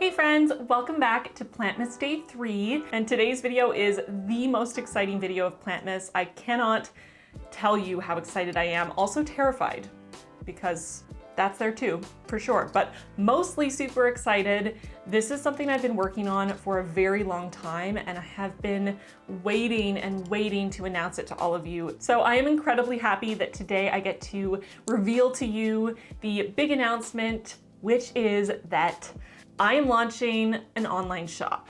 Hey friends, welcome back to Plantmas Day 3, and today's video is the most exciting video of Plantmas. I cannot tell you how excited I am, also terrified, because that's there too, for sure, but mostly super excited. This is something I've been working on for a very long time, and I have been waiting and waiting to announce it to all of you. So I am incredibly happy that today I get to reveal to you the big announcement, which is that I am launching an online shop.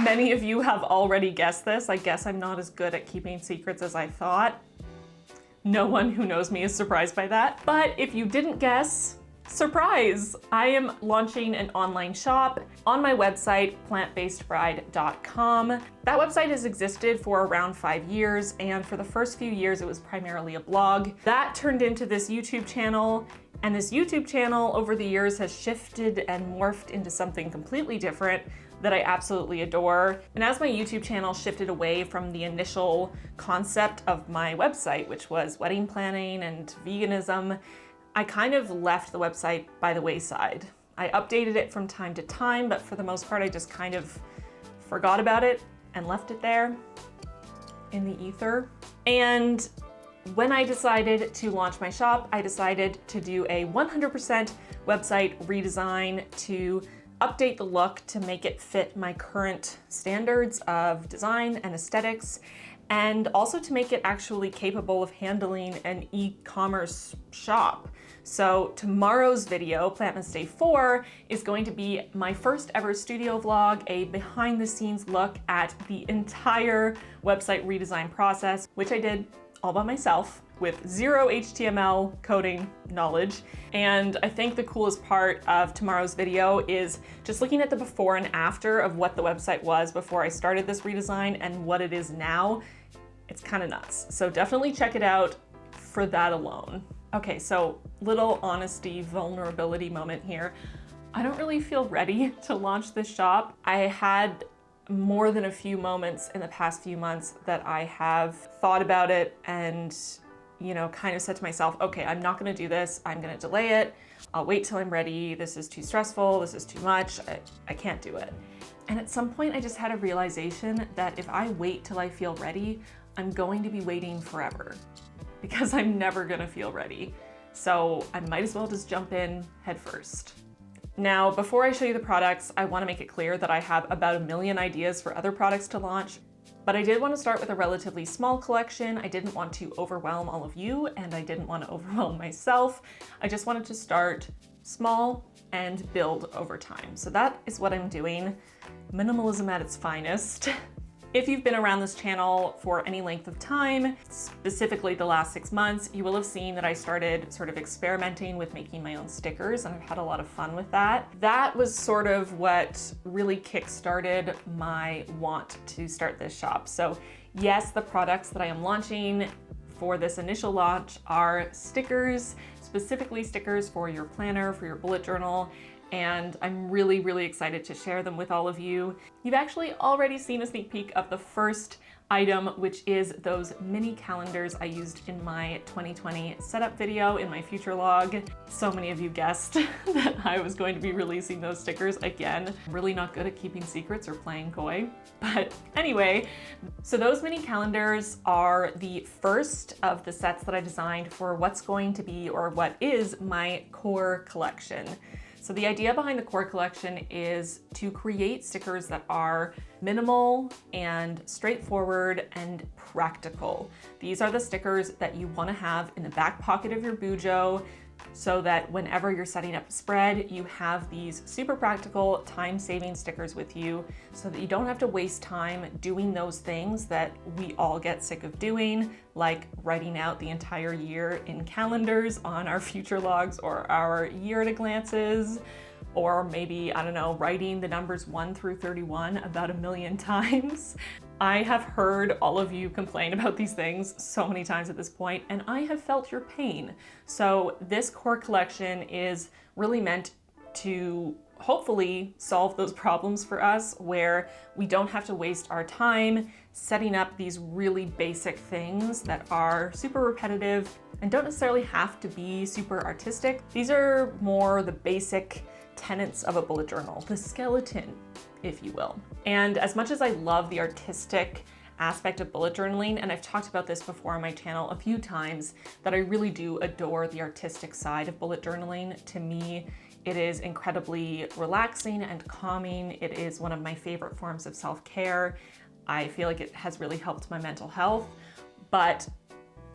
Many of you have already guessed this. I guess I'm not as good at keeping secrets as I thought. No one who knows me is surprised by that. But if you didn't guess, surprise! I am launching an online shop on my website, plantbasedbride.com. That website has existed for around 5 years, and for the first few years it was primarily a blog. That turned into this YouTube channel, and this YouTube channel over the years has shifted and morphed into something completely different that I absolutely adore. And as my YouTube channel shifted away from the initial concept of my website, which was wedding planning and veganism, I kind of left the website by the wayside. I updated it from time to time, but for the most part, I just kind of forgot about it and left it there in the ether. And when I decided to launch my shop, I decided to do a 100% website redesign to update the look to make it fit my current standards of design and aesthetics, and also to make it actually capable of handling an e-commerce shop. So tomorrow's video, Plantmas Day 4, is going to be my first ever studio vlog, a behind the scenes look at the entire website redesign process, which I did all by myself with zero HTML coding knowledge. And I think the coolest part of tomorrow's video is just looking at the before and after of what the website was before I started this redesign and what it is now. It's kind of nuts. So definitely check it out for that alone. Okay, so little honesty, vulnerability moment here. I don't really feel ready to launch this shop. I had more than a few moments in the past few months that I have thought about it and, you know, kind of said to myself, okay, I'm not gonna do this. I'm gonna delay it. I'll wait till I'm ready. This is too stressful. This is too much. I can't do it. And at some point I just had a realization that if I wait till I feel ready, I'm going to be waiting forever because I'm never gonna feel ready. So I might as well just jump in head first. Now, before I show you the products, I want to make it clear that I have about 1 million ideas for other products to launch, but I did want to start with a relatively small collection. I didn't want to overwhelm all of you, and I didn't want to overwhelm myself. I just wanted to start small and build over time. So that is what I'm doing. Minimalism at its finest. If you've been around this channel for any length of time, specifically the last 6 months, you will have seen that I started sort of experimenting with making my own stickers, and I've had a lot of fun with that. That was sort of what really kickstarted my want to start this shop. So yes, the products that I am launching for this initial launch are stickers, specifically stickers for your planner, for your bullet journal, and I'm really, really excited to share them with all of you. You've actually already seen a sneak peek of the first item, which is those mini calendars I used in my 2020 setup video in my future log. So many of you guessed that I was going to be releasing those stickers again. I'm really not good at keeping secrets or playing coy. But anyway, so those mini calendars are the first of the sets that I designed for what's going to be, or what is, my core collection. So the idea behind the core collection is to create stickers that are minimal and straightforward and practical. These are the stickers that you want to have in the back pocket of your bujo, so that whenever you're setting up a spread, you have these super practical, time-saving stickers with you, so that you don't have to waste time doing those things that we all get sick of doing, like writing out the entire year in calendars on our future logs or our year at a glances, or maybe, I don't know, writing the numbers 1 through 31 about 1 million times. I have heard all of you complain about these things so many times at this point, and I have felt your pain. So this core collection is really meant to hopefully solve those problems for us, where we don't have to waste our time setting up these really basic things that are super repetitive and don't necessarily have to be super artistic. These are more the basic tenets of a bullet journal, the skeleton, if you will. And as much as I love the artistic aspect of bullet journaling, and I've talked about this before on my channel a few times, that I really do adore the artistic side of bullet journaling. To me, it is incredibly relaxing and calming. It is one of my favorite forms of self-care. I feel like it has really helped my mental health. But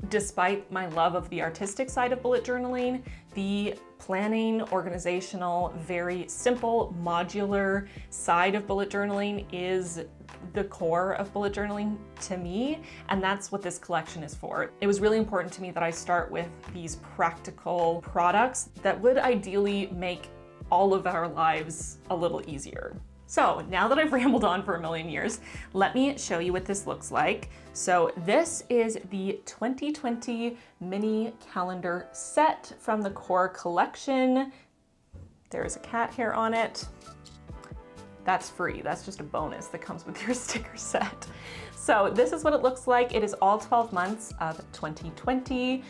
despite my love of the artistic side of bullet journaling, the planning, organizational, very simple, modular side of bullet journaling is the core of bullet journaling to me, and that's what this collection is for. It was really important to me that I start with these practical products that would ideally make all of our lives a little easier. So now that I've rambled on for a million years, let me show you what this looks like. So this is the 2020 mini calendar set from the core collection. There's a cat hair on it. That's free, that's just a bonus that comes with your sticker set. So this is what it looks like. It is all 12 months of 2020.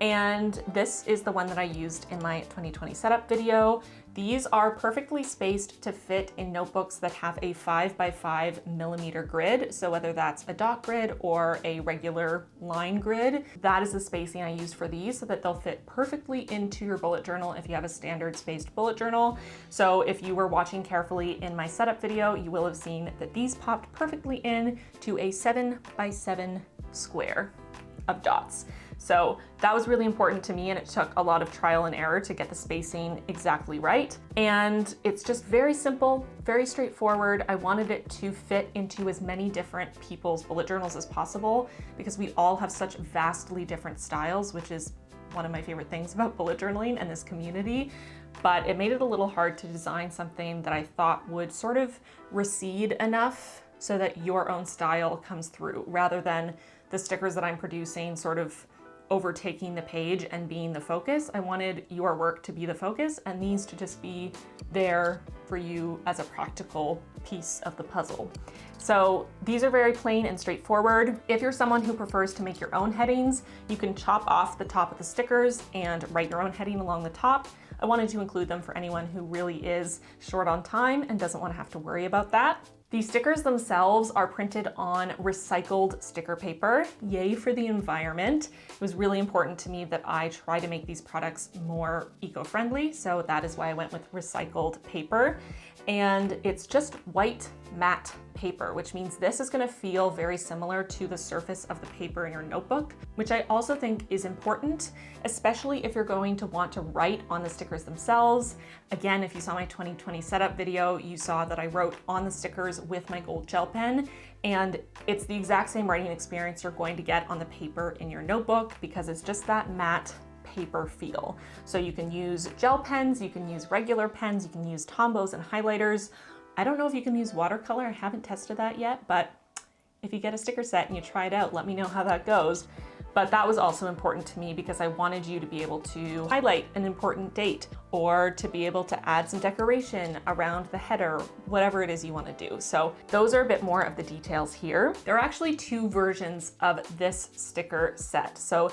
And this is the one that I used in my 2020 setup video. These are perfectly spaced to fit in notebooks that have a 5x5mm grid. So whether that's a dot grid or a regular line grid, that is the spacing I used for these so that they'll fit perfectly into your bullet journal if you have a standard spaced bullet journal. So if you were watching carefully in my setup video, you will have seen that these popped perfectly in to a 7x7 square of dots. So that was really important to me, and it took a lot of trial and error to get the spacing exactly right. And it's just very simple, very straightforward. I wanted it to fit into as many different people's bullet journals as possible because we all have such vastly different styles, which is one of my favorite things about bullet journaling and this community. But it made it a little hard to design something that I thought would sort of recede enough so that your own style comes through, rather than the stickers that I'm producing sort of overtaking the page and being the focus. I wanted your work to be the focus and these to just be there for you as a practical piece of the puzzle. So these are very plain and straightforward. If you're someone who prefers to make your own headings, you can chop off the top of the stickers and write your own heading along the top. I wanted to include them for anyone who really is short on time and doesn't want to have to worry about that. The stickers themselves are printed on recycled sticker paper. Yay for the environment. It was really important to me that I try to make these products more eco-friendly, so that is why I went with recycled paper. And it's just white matte paper, which means this is going to feel very similar to the surface of the paper in your notebook, which I also think is important, especially if you're going to want to write on the stickers themselves. Again, if you saw my 2020 setup video, you saw that I wrote on the stickers with my gold gel pen, and it's the exact same writing experience you're going to get on the paper in your notebook because it's just that matte paper feel. So you can use gel pens, you can use regular pens, you can use Tombows and highlighters. I don't know if you can use watercolor, I haven't tested that yet, but if you get a sticker set and you try it out, let me know how that goes. But that was also important to me because I wanted you to be able to highlight an important date or to be able to add some decoration around the header, whatever it is you want to do. So those are a bit more of the details here. There are actually two versions of this sticker set. So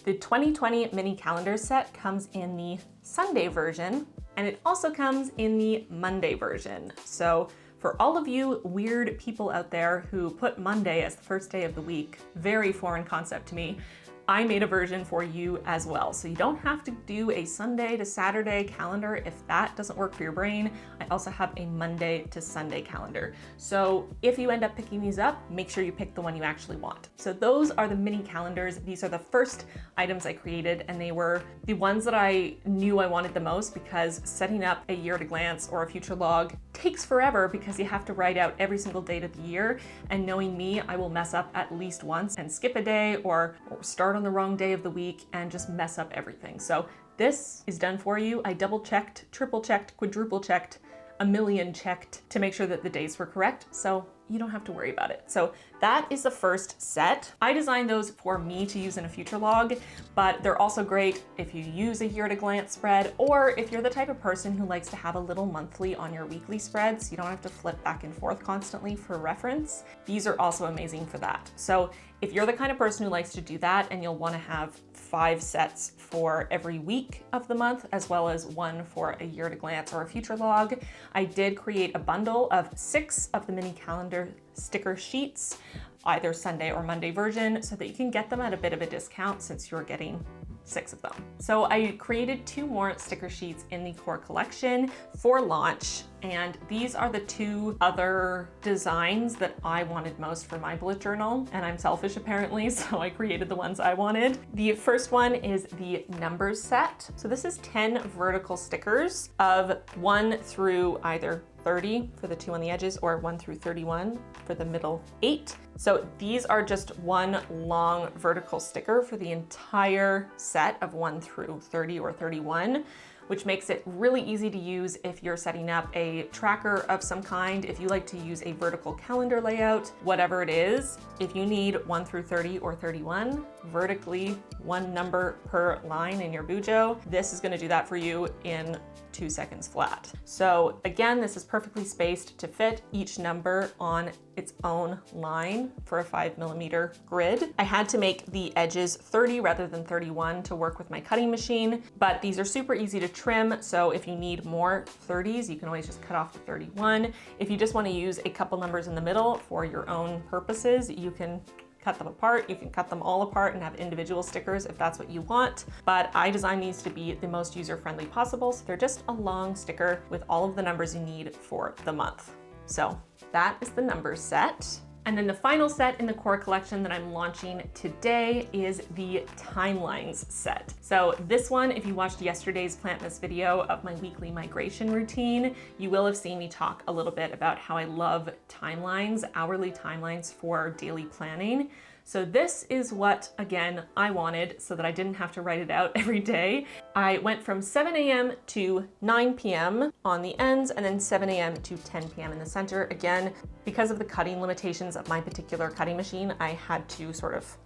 the 2020 mini calendar set comes in the Sunday version, and it also comes in the Monday version. So for all of you weird people out there who put Monday as the first day of the week, very foreign concept to me, I made a version for you as well. So you don't have to do a Sunday to Saturday calendar if that doesn't work for your brain. I also have a Monday to Sunday calendar. So if you end up picking these up, make sure you pick the one you actually want. So those are the mini calendars. These are the first items I created, and they were the ones that I knew I wanted the most because setting up a year at a glance or a future log takes forever because you have to write out every single date of the year. And knowing me, I will mess up at least once and skip a day or start on the wrong day of the week and just mess up everything. So this is done for you. I double checked, triple checked, quadruple checked, a million checked to make sure that the dates were correct. So you don't have to worry about it. So that is the first set. I designed those for me to use in a future log, but they're also great if you use a year at a glance spread, or if you're the type of person who likes to have a little monthly on your weekly spreads, you don't have to flip back and forth constantly for reference. These are also amazing for that. So if you're the kind of person who likes to do that, and you'll want to have 5 sets for every week of the month, as well as one for a year at a glance or a future log, I did create a bundle of 6 of the mini calendar sticker sheets, either Sunday or Monday version, so that you can get them at a bit of a discount since you're getting 6 of them. So I created 2 more sticker sheets in the core collection for launch, and these are the 2 other designs that I wanted most for my bullet journal, and I'm selfish apparently, so I created the ones I wanted. The first one is the numbers set. So this is 10 vertical stickers of 1 through either 30 for the 2 on the edges, or 1 through 31 for the middle 8. So these are just one long vertical sticker for the entire set of 1 through 30 or 31, which makes it really easy to use if you're setting up a tracker of some kind, if you like to use a vertical calendar layout, whatever it is. If you need 1 through 30 or 31, vertically 1 number per line in your bujo, this is going to do that for you in 2 seconds flat. So again, this is perfectly spaced to fit each number on its own line for a 5mm grid. I had to make the edges 30 rather than 31 to work with my cutting machine, but these are super easy to trim. So if you need more 30s, you can always just cut off the 31. If you just want to use a couple numbers in the middle for your own purposes, you can cut them apart. You can cut them all apart and have individual stickers if that's what you want. But I designed these to be the most user-friendly possible. So they're just a long sticker with all of the numbers you need for the month. So that is the numbers set. And then the final set in the core collection that I'm launching today is the timelines set. So this one, if you watched yesterday's Plantmas video of my weekly migration routine, you will have seen me talk a little bit about how I love timelines, hourly timelines for daily planning. So this is what, again, I wanted so that I didn't have to write it out every day. I went from 7 a.m. to 9 p.m. on the ends, and then 7 a.m. to 10 p.m. in the center. Again, because of the cutting limitations of my particular cutting machine, I had to sort of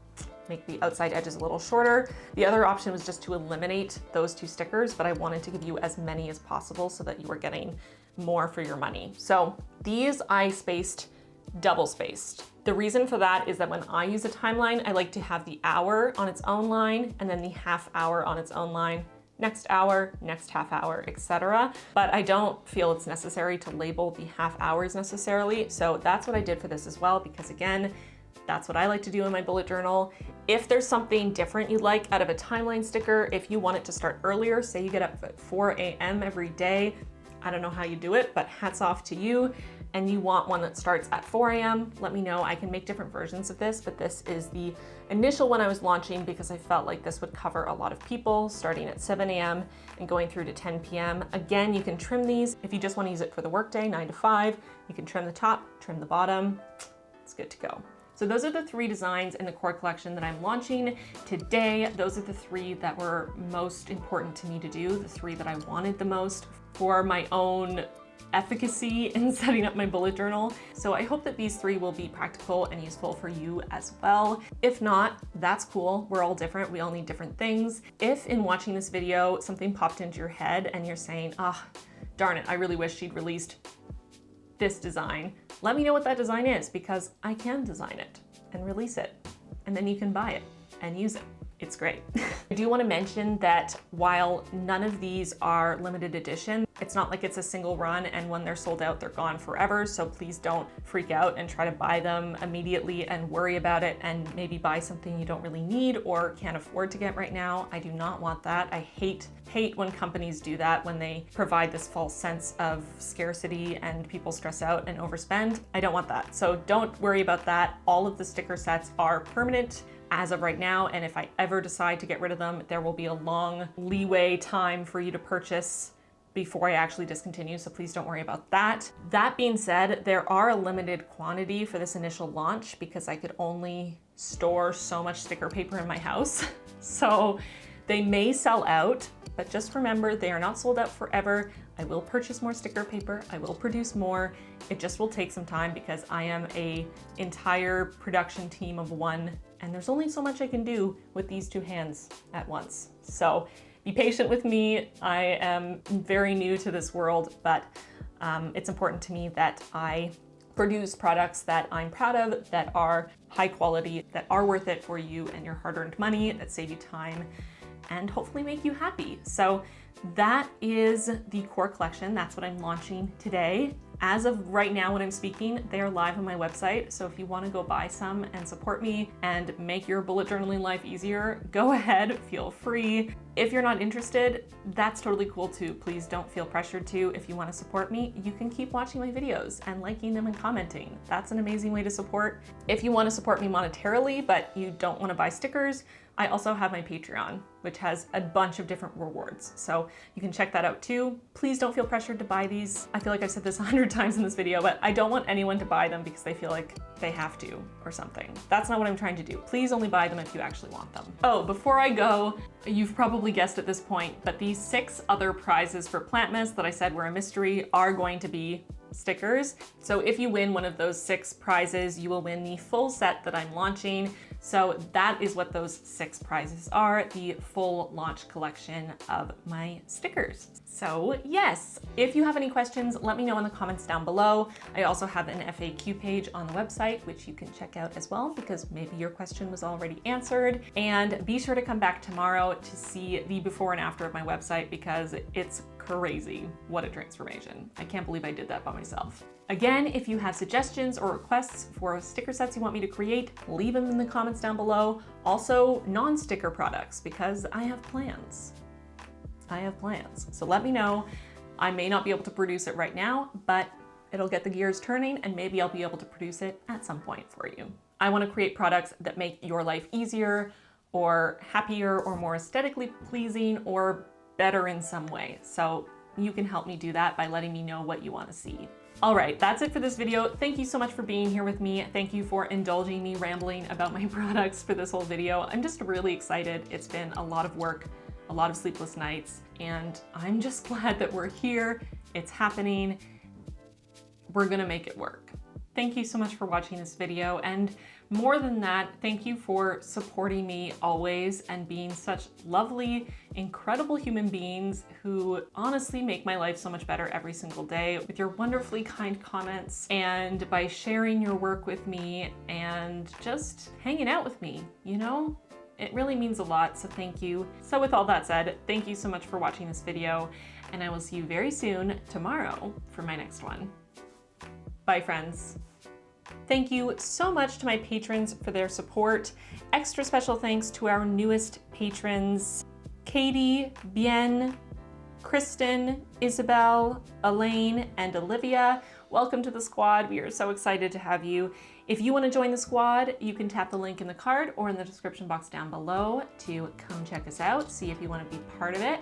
make the outside edges a little shorter. The other option was just to eliminate those 2 stickers, but I wanted to give you as many as possible so that you were getting more for your money. So these I spaced double spaced. The reason for that is that when I use a timeline, I like to have the hour on its own line and then the half hour on its own line, next hour, next half hour, etc. But I don't feel it's necessary to label the half hours necessarily. So that's what I did for this as well, because again, that's what I like to do in my bullet journal. If there's something different you'd like out of a timeline sticker, if you want it to start earlier, say you get up at 4 a.m. every day, I don't know how you do it, but hats off to you, and you want one that starts at 4 a.m., let me know. I can make different versions of this, but this is the initial one I was launching because I felt like this would cover a lot of people, starting at 7 a.m. and going through to 10 p.m. Again, you can trim these. If you just want to use it for the workday, 9 to 5, you can trim the top, trim the bottom. It's good to go. So those are the 3 designs in the core collection that I'm launching today. Those are the 3 that were most important to me to do, the 3 that I wanted the most for my own efficacy in setting up my bullet journal. So I hope that these 3 will be practical and useful for you as well. If not, that's cool. We're all different. We all need different things. If in watching this video, something popped into your head and you're saying, darn it, I really wish she'd released this design, let me know what that design is, because I can design it and release it, and then you can buy it and use it. It's great. I do want to mention that while none of these are limited edition, it's not like it's a single run and when they're sold out, they're gone forever. So please don't freak out and try to buy them immediately and worry about it and maybe buy something you don't really need or can't afford to get right now. I do not want that. I hate when companies do that, when they provide this false sense of scarcity and people stress out and overspend. I don't want that. So don't worry about that. All of the sticker sets are permanent as of right now, and if I ever decide to get rid of them, there will be a long leeway time for you to purchase before I actually discontinue, so please don't worry about that. That being said, there are a limited quantity for this initial launch because I could only store so much sticker paper in my house. So they may sell out, but just remember they are not sold out forever. I will purchase more sticker paper. I will produce more. It just will take some time because I am an entire production team of one, and there's only so much I can do with these two hands at once. So be patient with me. I am very new to this world, but it's important to me that I produce products that I'm proud of, that are high quality, that are worth it for you and your hard-earned money, that save you time, and hopefully make you happy. So that is the core collection. That's what I'm launching today. As of right now when I'm speaking, they are live on my website. So if you want to go buy some and support me and make your bullet journaling life easier, go ahead, feel free. If you're not interested, that's totally cool too. Please don't feel pressured to. If you want to support me, you can keep watching my videos and liking them and commenting. That's an amazing way to support. If you want to support me monetarily, but you don't want to buy stickers, I also have my Patreon, which has a bunch of different rewards. So you can check that out too. Please don't feel pressured to buy these. I feel like I've said this 100 times in this video, but I don't want anyone to buy them because they feel like they have to or something. That's not what I'm trying to do. Please only buy them if you actually want them. Oh, before I go, you've probably guessed at this point, but these 6 other prizes for Plantmas that I said were a mystery are going to be stickers. So if you win one of those 6 prizes, you will win the full set that I'm launching. So that is what those 6 prizes are, the full launch collection of my stickers. So yes, if you have any questions, let me know in the comments down below. I also have an FAQ page on the website, which you can check out as well, because maybe your question was already answered. And be sure to come back tomorrow to see the before and after of my website, because it's crazy. What a transformation. I can't believe I did that by myself. Again, if you have suggestions or requests for sticker sets you want me to create, leave them in the comments down below. Also, non-sticker products, because I have plans. I have plans. So let me know. I may not be able to produce it right now, but it'll get the gears turning and maybe I'll be able to produce it at some point for you. I want to create products that make your life easier or happier or more aesthetically pleasing or better in some way. So you can help me do that by letting me know what you want to see. All right, that's it for this video. Thank you so much for being here with me. Thank you for indulging me rambling about my products for this whole video. I'm just really excited. It's been a lot of work, a lot of sleepless nights, and I'm just glad that we're here. It's happening. We're gonna make it work. Thank you so much for watching this video, and more than that, thank you for supporting me always and being such lovely, incredible human beings who honestly make my life so much better every single day with your wonderfully kind comments and by sharing your work with me and just hanging out with me, you know? It really means a lot, so thank you. So with all that said, thank you so much for watching this video, and I will see you very soon tomorrow for my next one. Bye, friends. Thank you so much to my patrons for their support. Extra special thanks to our newest patrons, Katie, Bien, Kristen, Isabel, Elaine, and Olivia. Welcome to the squad. We are so excited to have you. If you want to join the squad, you can tap the link in the card or in the description box down below to come check us out, see if you want to be part of it.